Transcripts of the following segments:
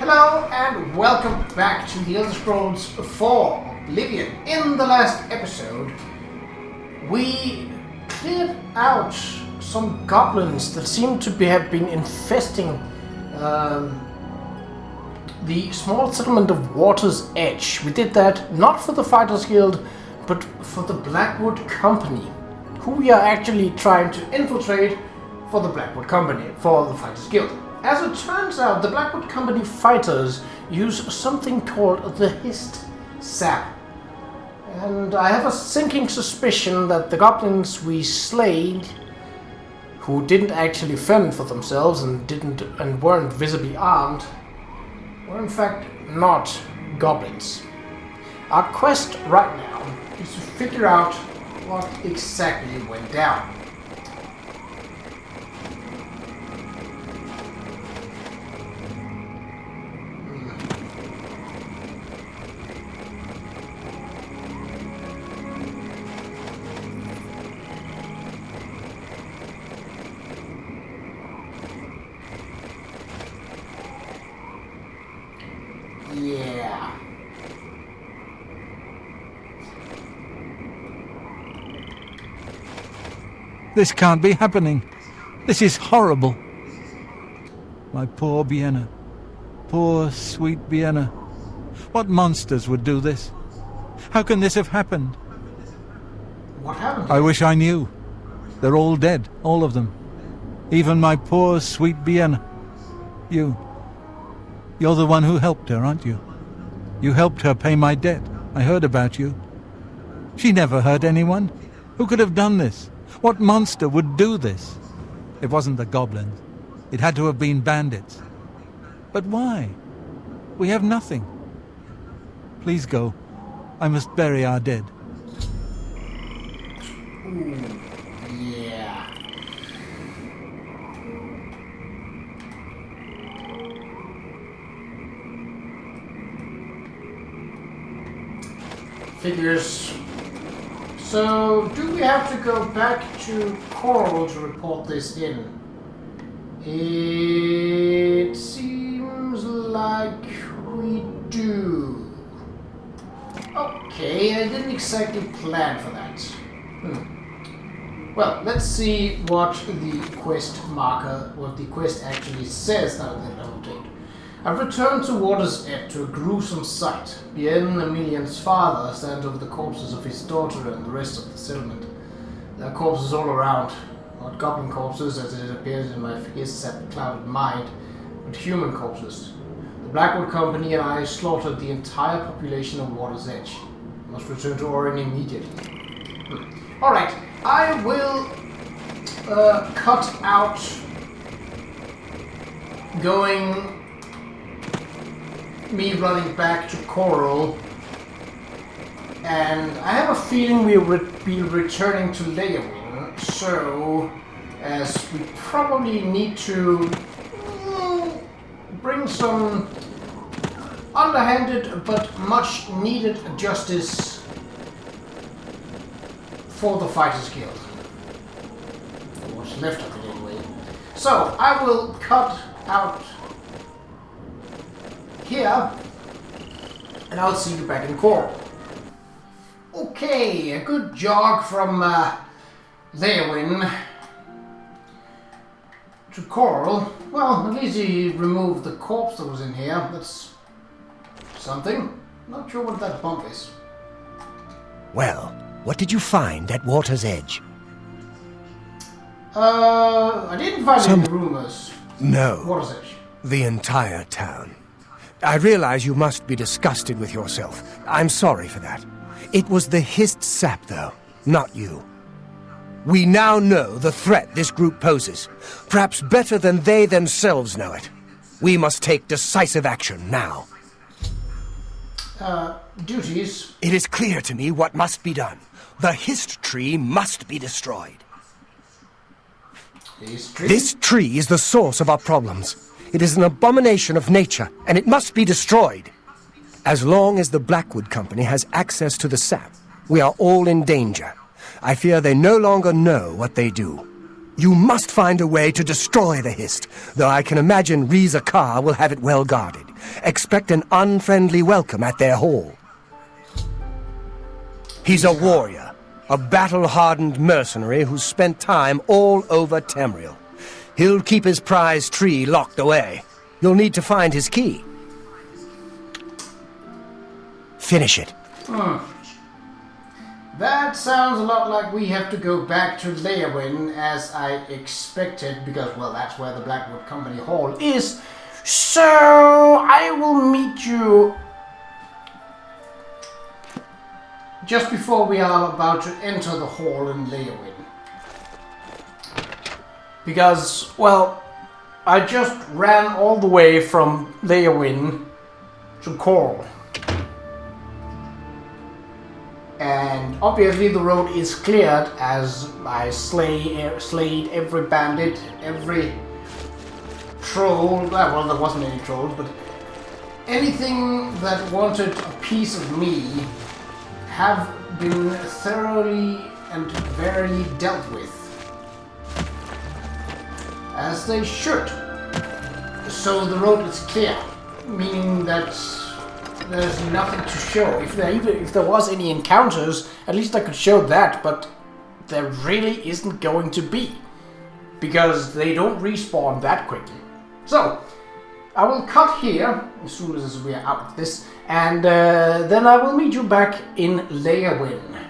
Hello and welcome back to the Elder Scrolls 4 Oblivion. In the last episode, we cleared out some goblins that seem to have been infesting the small settlement of Water's Edge. We did that not for the Fighters Guild, but for the Blackwood Company, who we are actually trying to infiltrate for the Blackwood Company, for the Fighters Guild. As it turns out, the Blackwood Company fighters use something called the Hist Sap. And I have a sinking suspicion that the goblins we slayed, who didn't actually fend for themselves and weren't visibly armed, were in fact not goblins. Our quest right now is to figure out what exactly went down. Yeah. This can't be happening. This is horrible. My poor Vienna. Poor, sweet Vienna. What monsters would do this? How can this have happened? What happened? I wish I knew. They're all dead, all of them. Even my poor, sweet Vienna. You're the one who helped her, aren't you? You helped her pay my debt. I heard about you. She never hurt anyone. Who could have done this? What monster would do this? It wasn't the goblins. It had to have been bandits. But why? We have nothing. Please go. I must bury our dead. Yeah. Figures. So, do we have to go back to Coral to report this in? It seems like we do. Okay, I didn't exactly plan for that. Well, let's see what the quest actually says now that I've updated. I've returned to Water's Edge to a gruesome sight. Bien, Emilian's father, stands over the corpses of his daughter and the rest of the settlement. There are corpses all around. Not goblin corpses, as it appears in my clouded mind, but human corpses. The Blackwood Company and I slaughtered the entire population of Water's Edge. I must return to Orin immediately. Alright, I will cut out me running back to Coral, and I have a feeling we will be returning to Leowin, so as we probably need to bring some underhanded but much needed justice for the Fighters Guild. What's left of it anyway. So I will cut out here, and I'll see you back in Coral. Okay, a good jog from Leowin to Coral. Well, at least he removed the corpse that was in here. That's something. Not sure what that bump is. Well, what did you find at Water's Edge? I didn't find any rumors. No. Water's Edge. The entire town. I realize you must be disgusted with yourself. I'm sorry for that. It was the Hist Sap, though, not you. We now know the threat this group poses, perhaps better than they themselves know it. We must take decisive action now. Duties? It is clear to me what must be done. The Hist tree must be destroyed. This tree is the source of our problems. It is an abomination of nature, and it must be destroyed. As long as the Blackwood Company has access to the sap, we are all in danger. I fear they no longer know what they do. You must find a way to destroy the Hist, though I can imagine Riza Kar will have it well guarded. expect an unfriendly welcome at their hall. He's a warrior, a battle-hardened mercenary who's spent time all over Tamriel. He'll keep his prize tree locked away. You'll need to find his key. Finish it. That sounds a lot like we have to go back to Leowyn, as I expected, because, well, that's where the Blackwood Company Hall is. So, I will meet you just before we are about to enter the hall in Leowyn. Because, well, I just ran all the way from Leowyn to Qa'Rajh. And obviously the road is cleared as I slayed every bandit, every troll. Well, there wasn't any trolls, but anything that wanted a piece of me have been thoroughly and verily dealt with. As they should. So the road is clear, meaning that there's nothing to show. If there was any encounters, at least I could show that, but there really isn't going to be. Because they don't respawn that quickly. So, I will cut here, as soon as we are out of this, and then I will meet you back in Leowyn.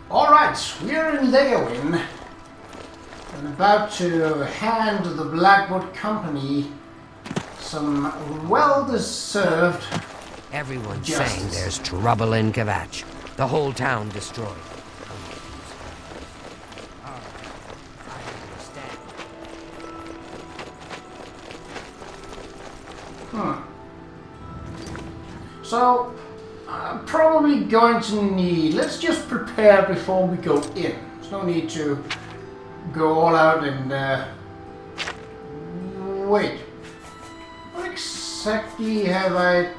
Alright, we are in Leowyn. I'm about to hand the Blackwood Company some well-deserved Everyone's justice. saying there's trouble in Qa'Rajh. The whole town destroyed. So, I'm probably going to need... Let's just prepare before we go in. There's no need to go all out and... Wait. What exactly have I...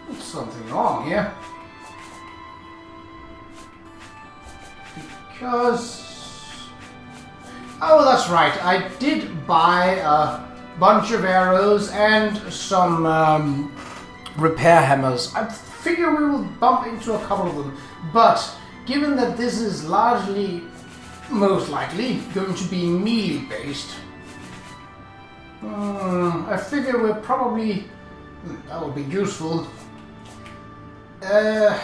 There's something wrong here. Because... Oh, that's right. I did buy a bunch of arrows and some repair hammers. I figure we will bump into a couple of them. But given that this is largely, most likely, going to be melee based, I figure we're probably... that would be useful. That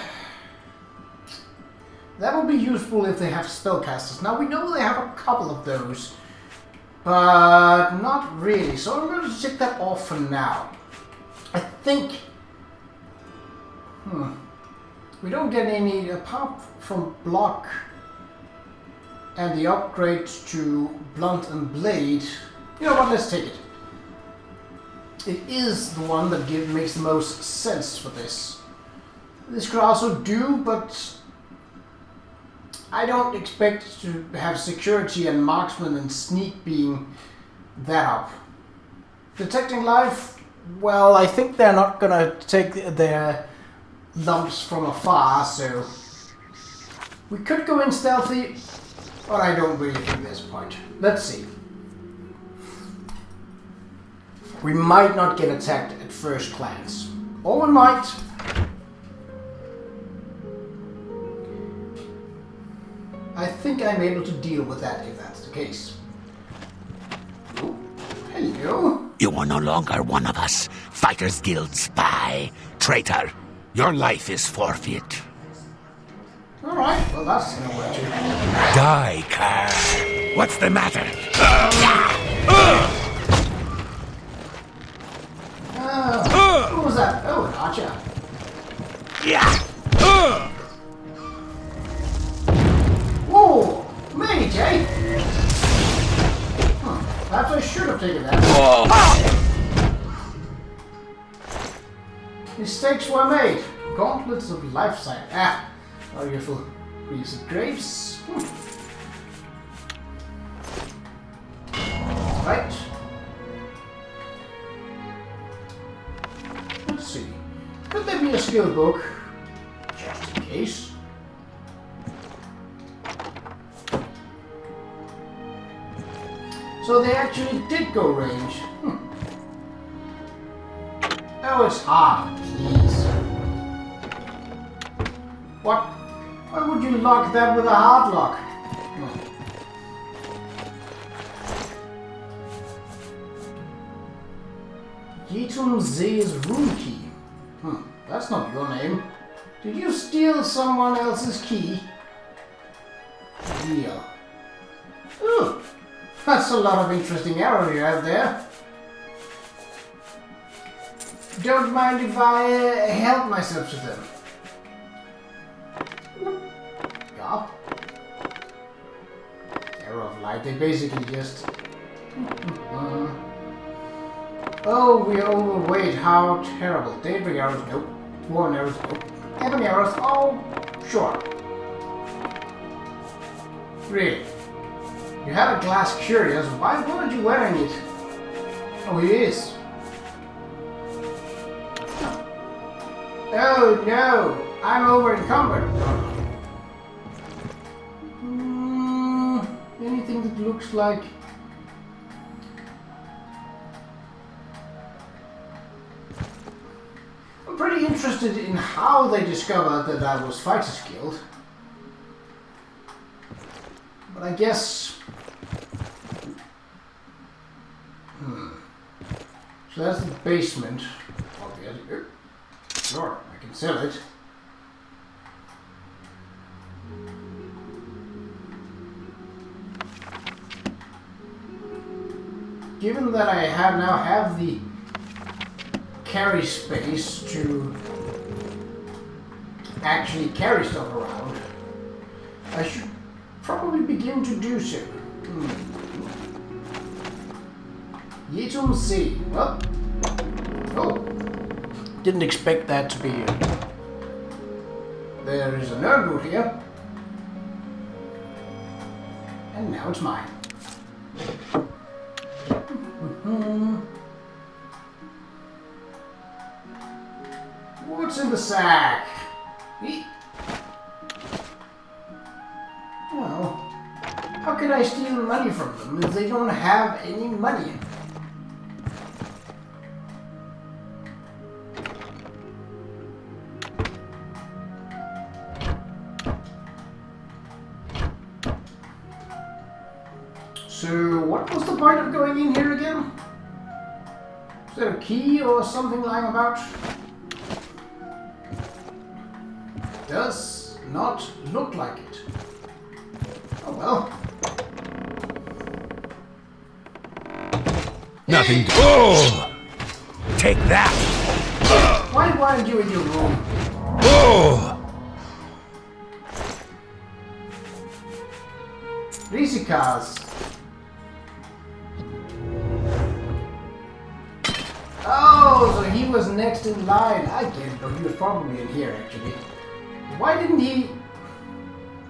would be useful if they have spellcasters. Now we know they have a couple of those, but not really. So I'm going to take that off for now. I think... we don't get any, apart from block and the upgrade to blunt and blade. You know what, let's take it. It is the one that makes the most sense for this. This could also do, but I don't expect to have security and marksman and sneak being that up. Detecting life, well, I think they're not gonna take their lumps from afar, so we could go in stealthy, but I don't really think there's a point. Let's see. We might not get attacked at first glance, or we might. I think I'm able to deal with that if that's the case. Oh, hello. You are no longer one of us. Fighters Guild spy. Traitor. Your life is forfeit. Alright, well that's nowhere to. Die, Qa'Rajh. What's the matter? Who was that? Oh, an archer. Yeah. Whoa! Mage, eh? Perhaps I should have taken that. Mistakes were made. Gauntlets of life sign. Our useful piece of grapes. Right. Let's see. Could there be a skill book? Just in case. So they actually did go range. it's hard, please. What? Why would you lock that with a hard lock? Yetum Z's room key. That's not your name. Did you steal someone else's key? Deal. Ooh, that's a lot of interesting arrows you have there. Don't mind if I help myself to them. Yeah. Arrow of light, they basically just... Oh, we are overweight, how terrible. Daybreak arrows, nope. Warren arrows, nope. Ebony arrows, oh, sure. Really? You had a glass curious, why weren't you wearing it? Oh, he is. Oh no, I'm over encumbered. Anything that looks like... I'm pretty interested in how they discovered that I was Fighters Guild. But I guess... So that's the basement. Obviously. Sure, I can sell it. Given that I now have the carry space to actually carry stuff around, I should probably begin to do so. Yetum C. Well, oh. Didn't expect that to be here. There is a nerd boot here. And now it's mine. What's in the sack? Well, how can I steal money from them if they don't have any money? So, what was the point of going in here again? Is there a key or something lying about? Does not look like it. Oh well. Nothing. Oh! Take that! Why weren't you in your room? Oh! Risikas. Oh, so he was next in line. I get it, but he was probably in here actually. Why didn't he...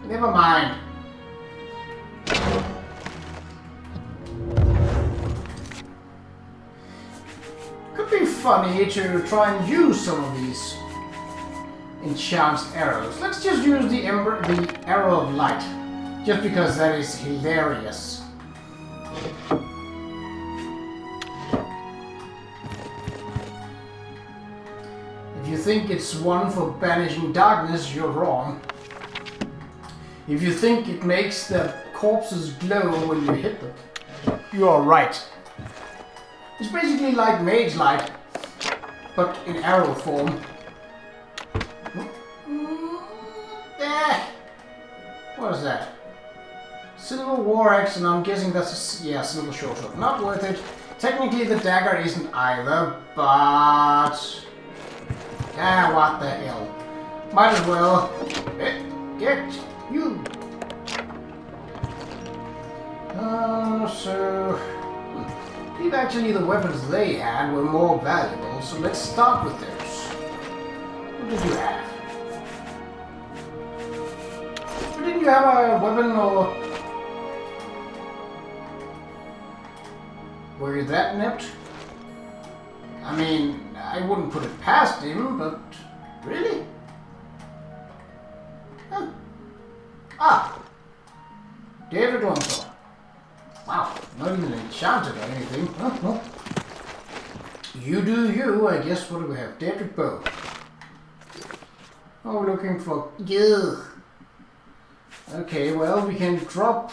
Never mind. Could be funny to try and use some of these enchanted arrows. Let's just use the arrow of light. Just because that is hilarious. If you think it's one for banishing darkness, you're wrong. If you think it makes the corpses glow when you hit them, you are right. It's basically like Mage Light, but in arrow form. What is that? Silver War Axe, and I'm guessing that's a silver short sword. Not worth it. Technically the dagger isn't either, but... what the hell. Might as well... Get you! I believe actually the weapons they had were more valuable, so let's start with those. What did you have? Didn't you have a weapon or... Were you that inept? I mean, I wouldn't put it past him, but... Really? Huh. Ah! David Longthorn. Wow, not even enchanted or anything. Huh? You do you, I guess. What do we have? Daedric bow. Oh, looking for... Ugh. Okay, well, we can drop...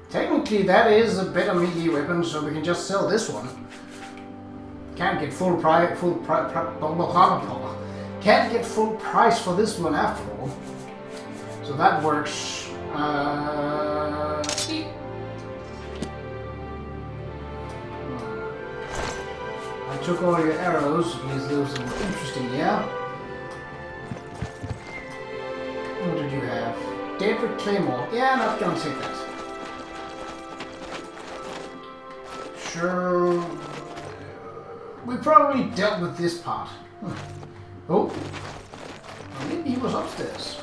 Technically, that is a better melee weapon, so we can just sell this one. Can't get can't get full price for this one after all. So that works. I took all your arrows because those were interesting, yeah? What did you have? Daedric Claymore. Yeah, not gonna take that. Sure. We probably dealt with this part. Oh. Well, maybe he was upstairs.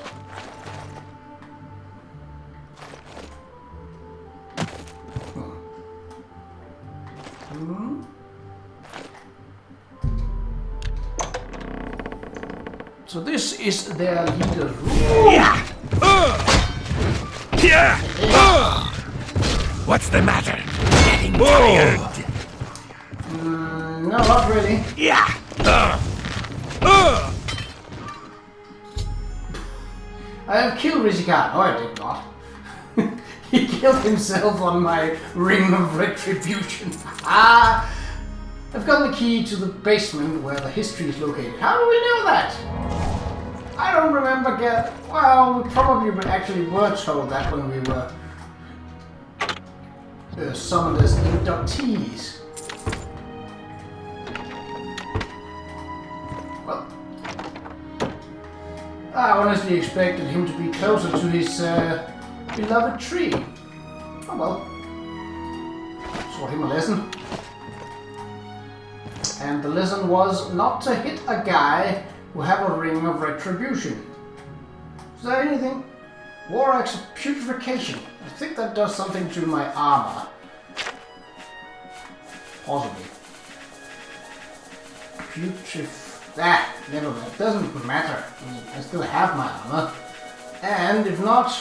So this is their leader's room. Yeah. What's the matter? Getting tired? No, not really. Yeah. I have killed Rizikar. No, I did not. He killed himself on my Ring of Retribution. I've got the key to the basement where the history is located. How do we know that? I don't remember well, we probably actually were told that when we were summoned as inductees. Well, I honestly expected him to be closer to his beloved tree. Oh well. Taught him a lesson. And the lesson was not to hit a guy who have a Ring of Retribution. Is there anything? War Axe Putrefaction. I think that does something to my armor. Possibly. Never mind. Doesn't matter. I still have my armor. And if not...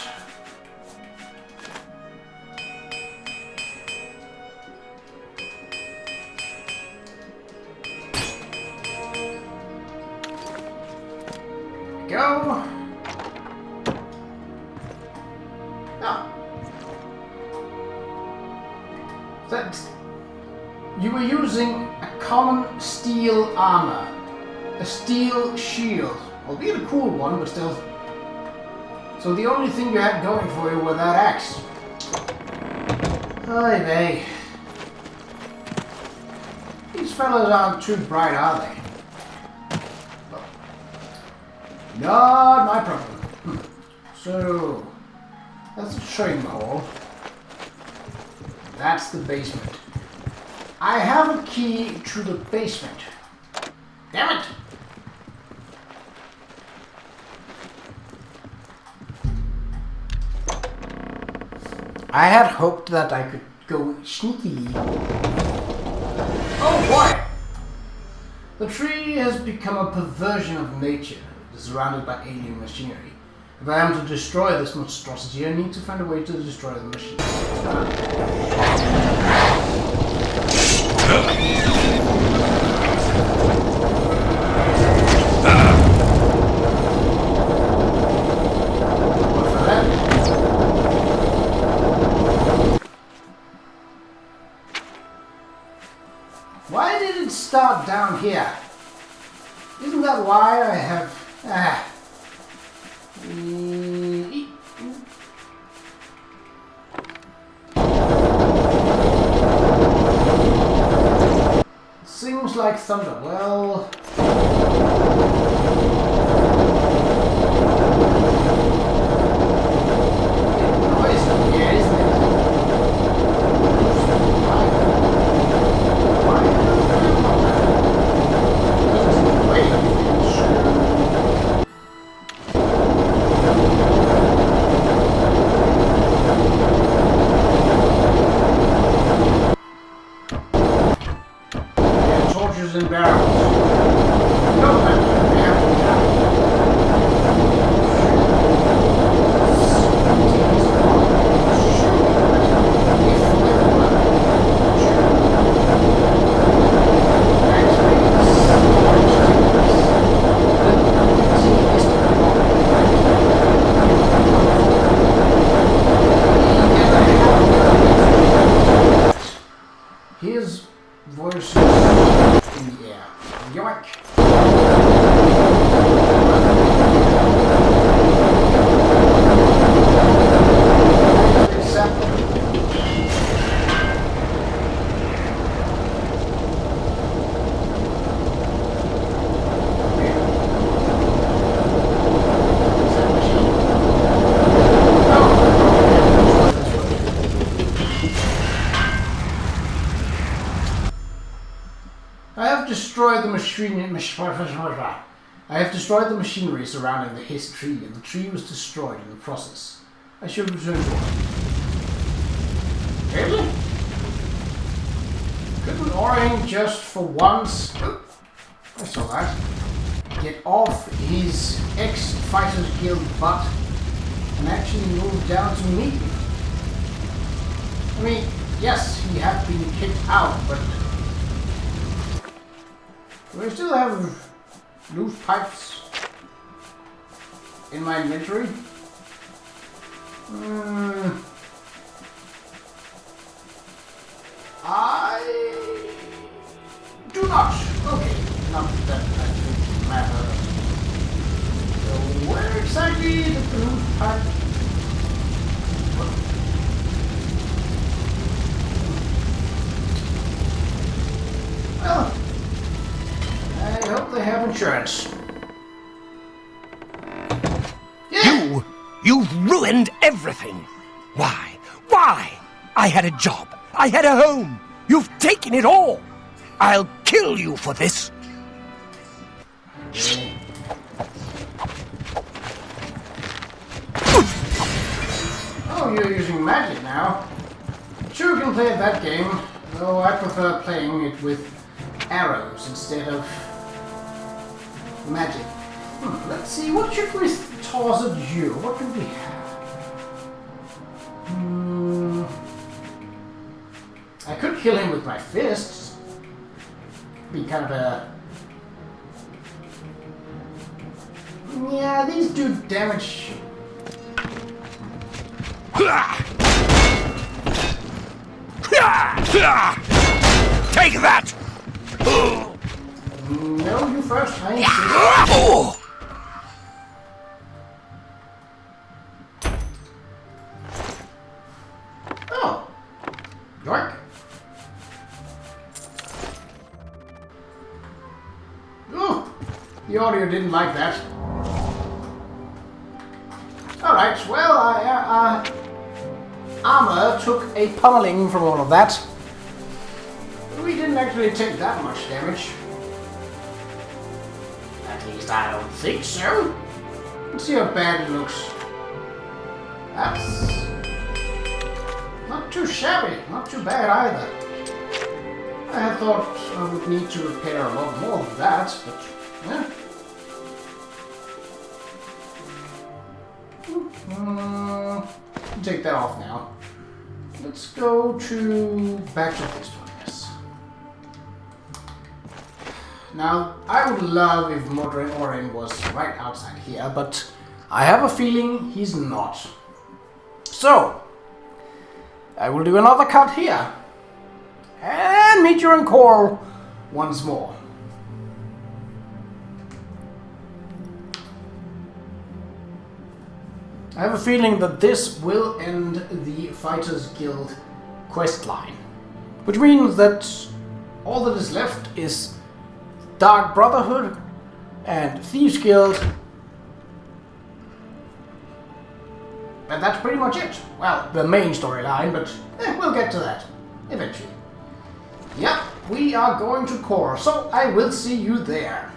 Go. Now, that you were using a common steel armor, a steel shield, albeit a cool one, but still. So the only thing you had going for you was that axe. Oy vey. These fellows aren't too bright, are they? Not my problem. So, that's the train hall. That's the basement. I have a key to the basement. Damn it! I had hoped that I could go sneakily. Oh boy! The tree has become a perversion of nature. Surrounded by alien machinery. If I am to destroy this monstrosity, I need to find a way to destroy the machine. Why did it start down here? Isn't that why I have... Seems like thunder. Well... Noise up here, isn't it? And barrels. know that they have to his voice is in the air. Yoink! I have destroyed the machinery surrounding the Hiss tree, and the tree was destroyed in the process. I should return to it. Really? Couldn't Orin just for once, I saw that, get off his ex-Fighters Guild butt and actually move down to meet me? I mean, yes, he had been kicked out, but do I still have loose pipes in my inventory? I do not. Okay, not that doesn't matter. So where exactly did the loose pipe? Well, I hope they have insurance. Yeah. You've ruined everything. Why? Why? I had a job. I had a home. You've taken it all. I'll kill you for this. Oh, you're using magic now. Sure, you can play that game, though I prefer playing it with arrows instead of magic. Let's see, what should we toss at you? What do we have? I could kill him with my fists. Be kind of a... Yeah, these do damage. Take that! No, you first. I insist. Oh. Yoink. Oh, the audio didn't like that. Alright, well, armor took a pummeling from all of that. We didn't actually take that much damage. At least I don't think so. Let's see how bad it looks. That's not too shabby, not too bad either. I had thought I would need to repair a lot more than that, but yeah. Take that off now. Let's go back to this one, yes. Now, I would love if Modern Orin was right outside here, but I have a feeling he's not. So, I will do another cut here. And meet you in Qa'Rajh once more. I have a feeling that this will end the Fighters Guild quest line, which means that all that is left is Dark Brotherhood and Thieves Guild, and that's pretty much it. Well, the main storyline, but we'll get to that eventually. Yep, we are going to Qa'Rajh, so I will see you there.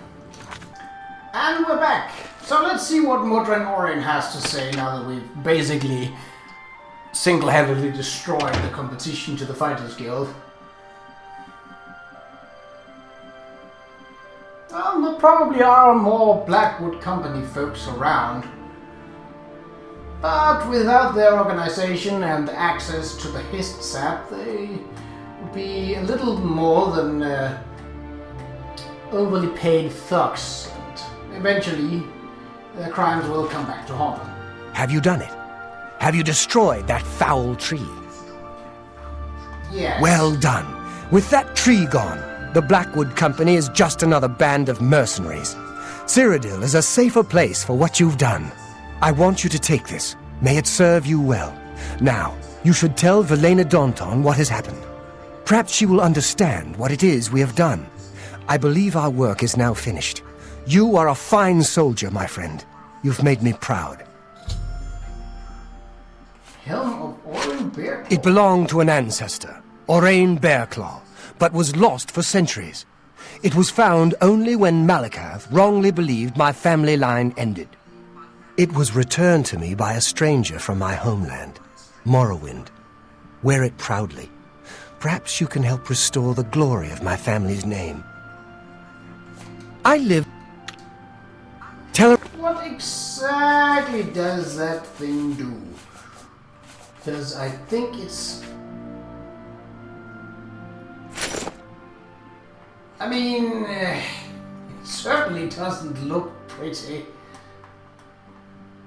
And we're back. So let's see what Modern Orin has to say now that we've basically single-handedly destroyed the competition to the Fighters Guild. Well, there probably are more Blackwood Company folks around. But without their organization and access to the Hist Sap, they would be a little more than overly paid thugs. And eventually, their crimes will come back to haunt them. Have you done it? Have you destroyed that foul tree? Yes. Well done. With that tree gone, the Blackwood Company is just another band of mercenaries. Cyrodiil is a safer place for what you've done. I want you to take this. May it serve you well. Now, you should tell Velena Daunton what has happened. Perhaps she will understand what it is we have done. I believe our work is now finished. You are a fine soldier, my friend. You've made me proud. Helm of Orin Bearclaw. It belonged to an ancestor, Orain Bearclaw, but was lost for centuries. It was found only when Malakath wrongly believed my family line ended. It was returned to me by a stranger from my homeland, Morrowind. Wear it proudly. Perhaps you can help restore the glory of my family's name. I live... Tell her... What exactly does that thing do? Because I think it's... I mean, it certainly doesn't look pretty.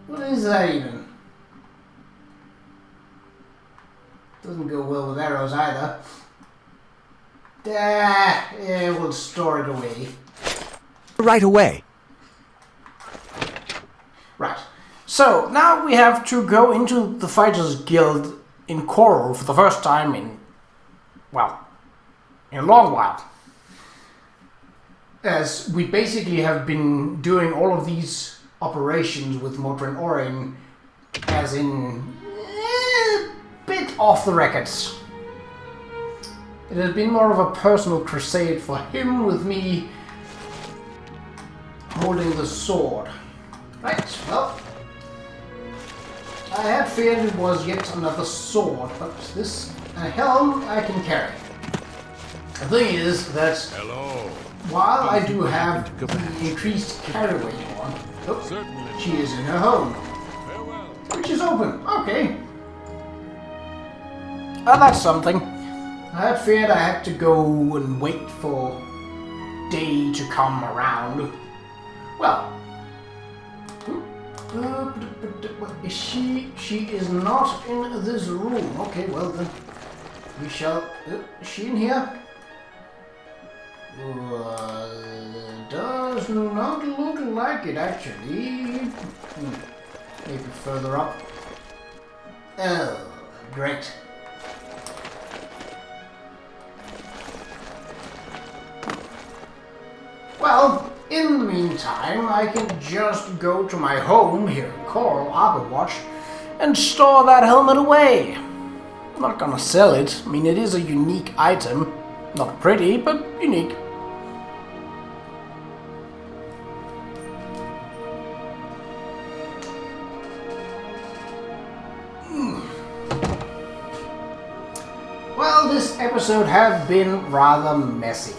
What is that even? Doesn't go well with arrows either. Yeah, we'll store it away. Right away. Right. So, now we have to go into the Fighters Guild in Qa'Rajh for the first time in, well, in a long while. As we basically have been doing all of these operations with Modron Orin as in a bit off the records. It has been more of a personal crusade for him with me holding the sword. Right, well, I had feared it was yet another sword, but this helm I can carry. The thing is that while I do have the increased carry weight on, she is in her home, which is open. Okay. That's something. I had feared I had to go and wait for day to come around. Well, is she? She is not in this room. Okay, well then, we shall. Is she in here? Does not look like it actually. Maybe further up. Oh, great. Well, in the meantime, I can just go to my home here in Coral Arborwatch and store that helmet away. I'm not gonna sell it. I mean, it is a unique item. Not pretty, but unique. Well, this episode has been rather messy.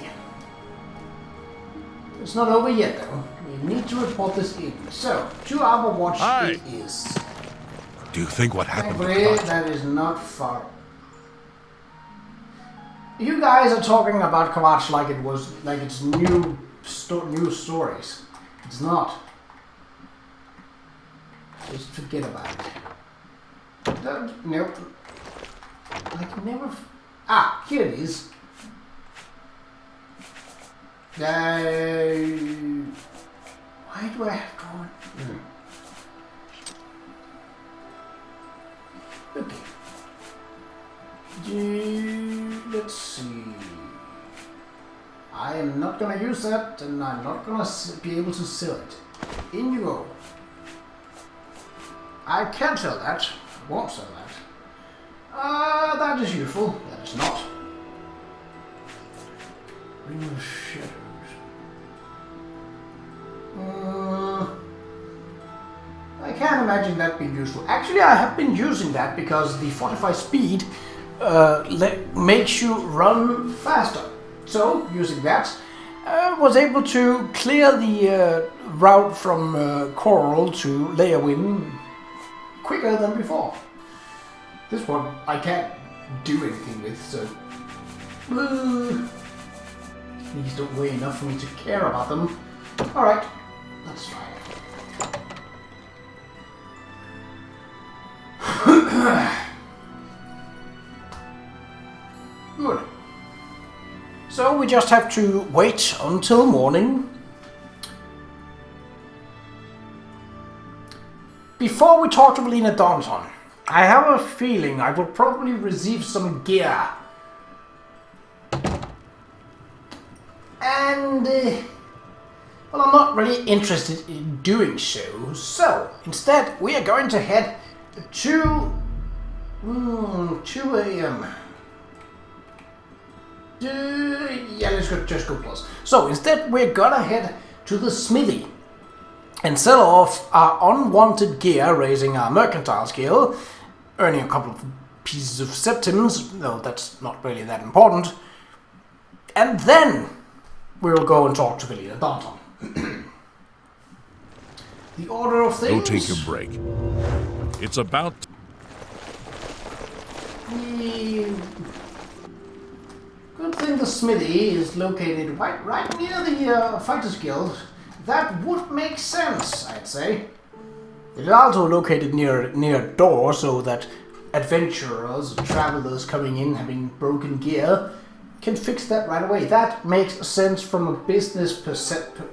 It's not over yet, though. We need to report this in. So, to Arborwatch it is. Do you think what happened to Thankfully, Qa'Rajh? that is not far. You guys are talking about Qa'Rajh like it was, like it's new stories. It's not. Just forget about it. Nope. I can never. Here it is. Why do I have to? Okay. Let's see. I am not gonna use that, and I'm not gonna be able to sell it. In you go. I can sell that. I won't sell that. That is useful. That is not. Ring of Shadows. I can't imagine that being useful. Actually, I have been using that because the Fortify Speed makes you run faster. So, using that I was able to clear the route from Coral to Leowin quicker than before. This one I can't do anything with, so these don't weigh enough for me to care about them. Alright, that's fine. Good. So we just have to wait until morning. Before we talk to Melina Daunton, I have a feeling I will probably receive some gear. And, well, I'm not really interested in doing so. So, instead, we are going to head to 2 a.m. Yeah, let's just go plus. So, instead, we're gonna head to the smithy and sell off our unwanted gear, raising our mercantile skill, earning a couple of pieces of septims, though that's not really that important. And then we'll go and talk to Melina Daunton. The order of things... Go take a break. It's about... Good thing the smithy is located right near the Fighters Guild. That would make sense, I'd say. It is also located near a door, so that adventurers, travelers coming in having broken gear can fix that right away. That makes sense from a business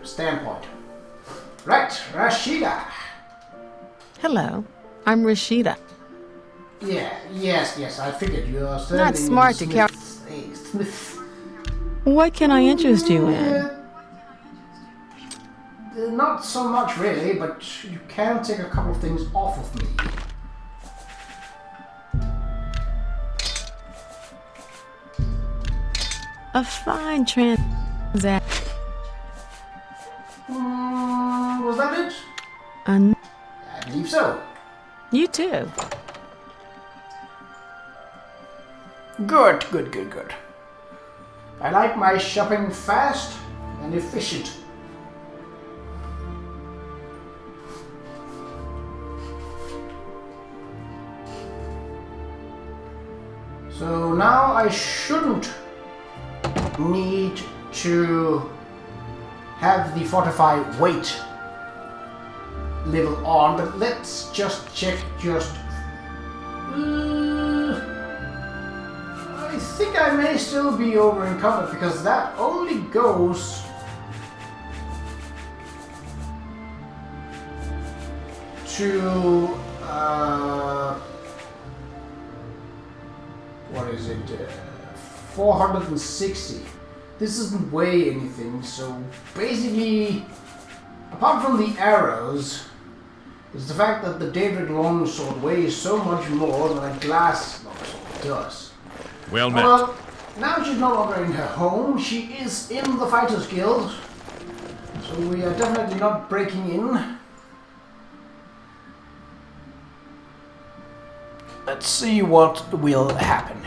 standpoint. Right, Rashida. Hello, I'm Rashida. Yes, I figured you are standing Not smart to carry. Smith. What can I interest you in? Not so much really, but you can take a couple of things off of me. A fine transaction. Was that it? I believe so. You too. Good. I like my shopping fast and efficient. So now I shouldn't need to have the fortify weight level on, but let's just check I think I may still be over encumbered because that only goes to what is it? 460. This doesn't weigh anything, so basically, apart from the arrows, it's the fact that the Daedric longsword weighs so much more than a glass longsword does. Well met. Well, now she's no longer in her home. She is in the Fighters Guild, so we are definitely not breaking in. Let's see what will happen.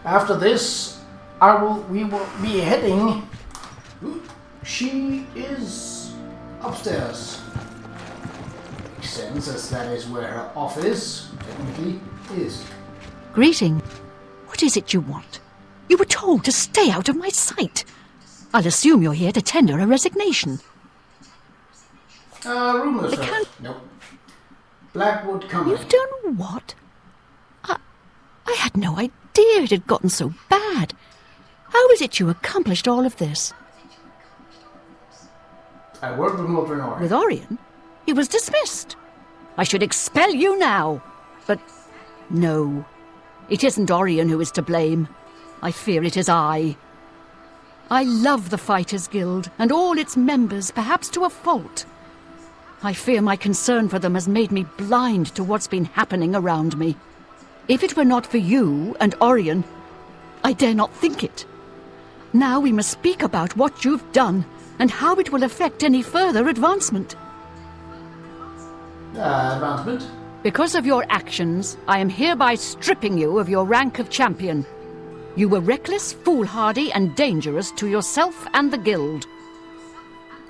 After this, we will be heading. She is upstairs. Makes sense, as that is where her office technically is. Greeting. What is it you want? You were told to stay out of my sight. I'll assume you're here to tender a resignation. Rumors first. Nope. Blackwood Company. You've done what? I had no idea it had gotten so bad. How is it you accomplished all of this? I worked with Mildred Orion. With Orion? He was dismissed. I should expel you now. But no, it isn't Orion who is to blame. I fear it is I. I love the Fighters Guild and all its members, perhaps to a fault. I fear my concern for them has made me blind to what's been happening around me. If it were not for you and Orion, I dare not think it. Now we must speak about what you've done and how it will affect any further advancement. Advancement? Because of your actions, I am hereby stripping you of your rank of champion. You were reckless, foolhardy, and dangerous to yourself and the guild.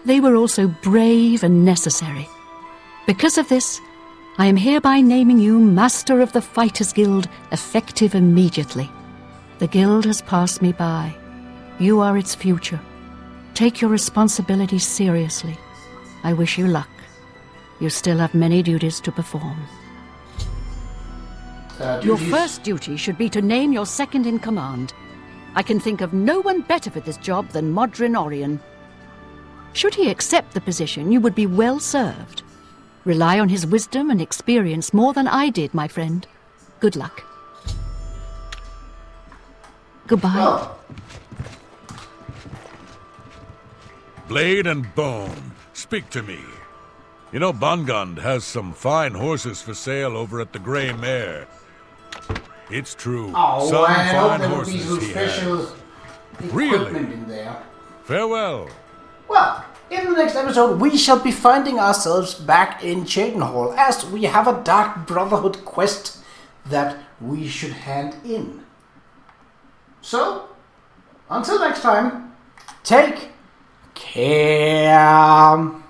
They were also brave and necessary. Because of this, I am hereby naming you Master of the Fighters Guild, effective immediately. The guild has passed me by. You are its future. Take your responsibilities seriously. I wish you luck. You still have many duties to perform. Your first duty should be to name your second in command. I can think of no one better for this job than Modron Orion. Should he accept the position, you would be well served. Rely on his wisdom and experience more than I did, my friend. Good luck. Goodbye. Well, Blade and Bone, speak to me. You know, Bongond has some fine horses for sale over at the Grey Mare. It's true. oh, some I hope fine there will be horses some he special has. equipment in there. Farewell. Well, in the next episode, we shall be finding ourselves back in Cheydinhal, as we have a Dark Brotherhood quest that we should hand in. So, until next time, take care.